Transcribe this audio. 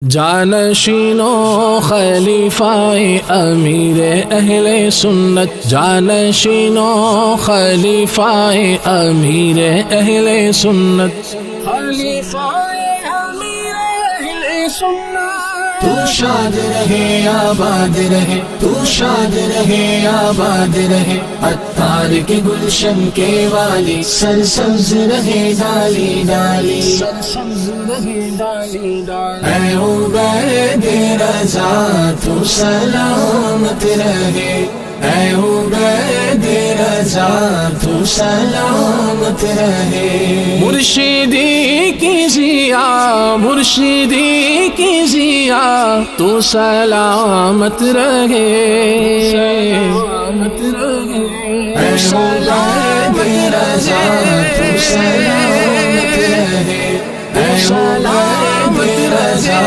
جانشینو خلیفائے امیر اہل سنت، جانشینو خلیفائے امیر اہل سنت، خلیفائے امیر اہل سنت۔ تو شاد رہے آباد رہے، تو شاد رہے آباد رہے، عطار کے گلشن کے والی، سرسبز رہے ڈالی ڈالی، سرسبز رہے ڈالی ڈالی۔ اے عبید رضا تو سلامت رہے، اے عبید رضا تو سلامت رہے۔ مرشدی کی ضیا، مرشدی کی ضیا تو سلامت رہے، سلامت رہے۔ اے عبید رضا تو سلامت رہے، اے عبید رضا